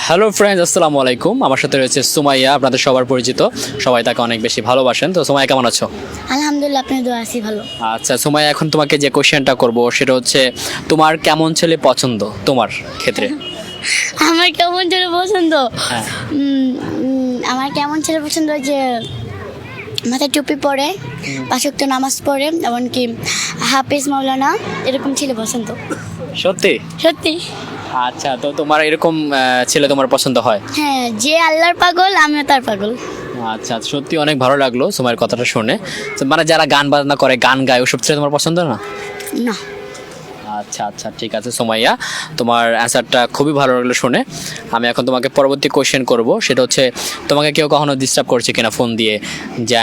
Hello friends, আসসালামু আলাইকুম। আমার সাথে রয়েছে সুমাইয়া, আপনাদের সবার পরিচিত, সবাই তাকে অনেক বেশি ভালোবাসেন। তো সুমাইয়া, কেমন আছো? আলহামদুলিল্লাহ, আপনি দোয়া আছি ভালো। আচ্ছা সুমাইয়া, এখন তোমাকে যে কোশ্চেনটা করব সেটা হচ্ছে, তোমার কেমন ছেলে পছন্দ তোমার ক্ষেত্রে? আমার কেমন ছেলে পছন্দ? হ্যাঁ। আমার কেমন ছেলে পছন্দ যে মাথায় টুপি পরে, পাঁচ ওয়াক্ত নামাজ পড়ে, এমনকি হাফেজ মাওলানা, এরকম ছেলে পছন্দ। সত্যি? সত্যি। আচ্ছা, তো তোমার এরকম ছেলে তোমার পছন্দ হয়? হ্যাঁ, যে আল্লাহর পাগল আমিও তার পাগল। আচ্ছা, সত্যি অনেক ভালো লাগলো সুমাইয়ের কথাটা শুনে। তো মানে যারা গান বাজনা করে, গান গায়, ওসব ছেলে তোমার পছন্দ না? না। আচ্ছা আচ্ছা, ঠিক আছে সুমাইয়া, তোমার অ্যান্সারটা খুবই ভালো লাগলো শুনে। আমি এখন তোমাকে পরবর্তী কোশ্চেন করব, সেটা হচ্ছে, তোমাকে কেউ কখনো ডিস্টার্ব করছে কিনা ফোন দিয়ে, যে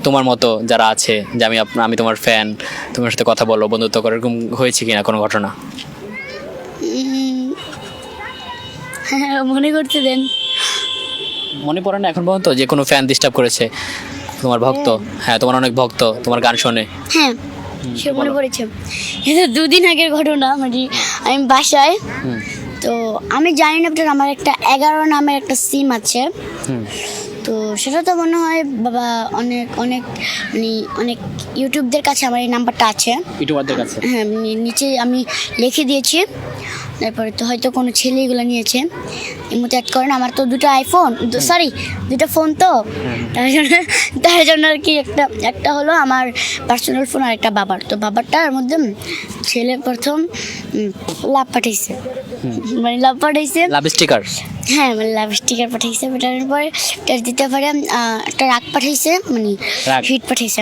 তোমার মতো যারা আছে, যে আমি তোমার ফ্যান, তোমার সাথে কথা বলো, বন্ধুত্ব করে, এরকম হয়েছে কিনা কোনো ঘটনা? মনে করতে দেন। মনে পড়ে না এখন পর্যন্ত যে কোনো ফ্যান ডিস্টার্ব করেছে? তোমার ভক্ত? হ্যাঁ, তোমার অনেক ভক্ত, তোমার গান শোনে। হ্যাঁ, সে মনে পড়েছে। এটা দুদিন আগের ঘটনা। মানে আমি বাসায়, তো আমি জানি না, but আমার একটা 11 নামের একটা সিম আছে। তো সেটা তো মনে হয় বাবা অনেক অনেক মানে অনেক ইউটিউবদের কাছে আমার এই নাম্বারটা আছে। ইউটিউবারদের কাছে? হ্যাঁ, নিচে আমি লিখে দিয়েছি। তারপরে তো হয়তো কোনো ছেলে এগুলো নিয়েছে, এর মধ্যে অ্যাড করেন। আমার তো দুটো আইফোন, সরি দুটো ফোন, তো তার জন্য আর কি একটা হলো আমার পার্সোনাল ফোন, আর একটা বাবার। তো বাবারটার মধ্যে ছেলে প্রথম লাভ পাঠাইছে, মানে লাভ পাঠাইছে, লাভ স্টিকার। হ্যাঁ মানে লাভ স্টিকার পাঠাইছে। পাঠানোর পরে তার দিতে পারে একটা রাগ পাঠাইছে, মানে হিট পাঠাইছে।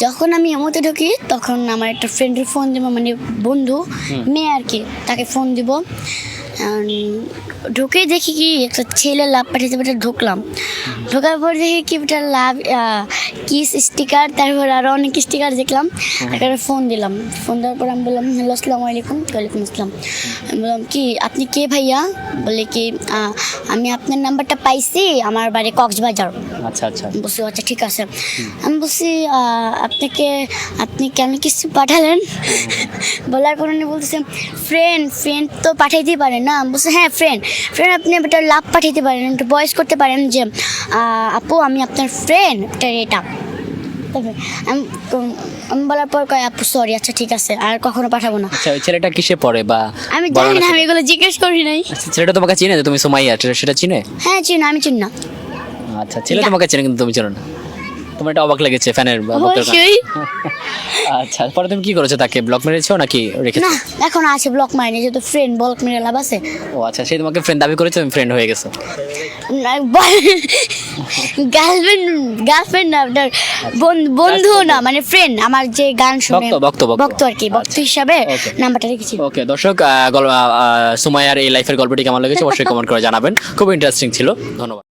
যখন আমি এমতে ঢুকি তখন আমার একটা ফ্রেন্ডের ফোন দিব, মানে বন্ধু মেয়ে আর কি, তাকে ফোন দিব। ঢুকে দেখি কি একটা ছেলে লাভ পাঠিয়েছে, ওটা ঢুকলাম। ঢোকার পর দেখি কি ওটা লাভ কিস স্টিকার, তারপর আরও অনেক স্টিকার দেখলাম। একটা ফোন দিলাম। ফোন দেওয়ার পর আমি বললাম, হ্যালো আসসালামু আলাইকুম। ওয়ালাইকুম আসসালাম। আমি বললাম, কি আপনি কে ভাইয়া? বলে কি আমি আপনার নাম্বারটা পাইছি, আমার বাড়ি কক্সবাজার। আচ্ছা আচ্ছা। বলছি আচ্ছা ঠিক আছে। আমি বলছি আপনি কেন কিছু পাঠালেন? বলার পর উনি বলতেছে, ফ্রেন্ড তো পাঠাইতেই পারেন না। আমি বলছি হ্যাঁ ফ্রেন্ড আপনি একটা লাভ পাঠাইতে পারেন, একটা ভয়েস করতে পারেন যে আপু আমি আপনার ফ্রেন্ড, এটা। আমি বলার পর কয়, আপু সরি, আচ্ছা ঠিক আছে, আর কখনো পাঠাবো না। আচ্ছা, ওই ছেলেটা কিসে পড়ে বা? আমি জানি না, আমি এগুলো জিজ্ঞেস করি নাই। আচ্ছা, ছেলেটা তোমাকে চিনে যে তুমি সুমাইয়া, সেটা চিনে? হ্যাঁ চিনি, আমি চিনি না। আচ্ছা, ছেলে তোমাকে চেনে কিন্তু তুমি চেনো না। তোমার এটা অবাক লেগেছে ফ্যানের? আচ্ছা, পরে তুমি কি করেছো? তাকে ব্লক মেরেছো নাকি রেখেছো? না, এখন আছে, ব্লক মারিনি, যেহেতু ফ্রেন্ড ব্লক মেরে লাভ আছে। ও আচ্ছা, সে তোমাকে ফ্রেন্ড দাবি করেছে, তুমি ফ্রেন্ড হয়ে গেছো। গার্লফ্রেন্ড না, বন্ধু না, মানে ফ্রেন্ড, আমার যে গান শুনে ভক্ত আর কি, ভক্ত হিসাবে নাম্বারটা রেখেছি। ওকে দর্শক, সুমাইয়ার এই লাইফের গল্পটি কেমন লেগেছে অবশ্যই কমেন্ট করে জানাবেন। খুব ইন্টারেস্টিং ছিল। ধন্যবাদ।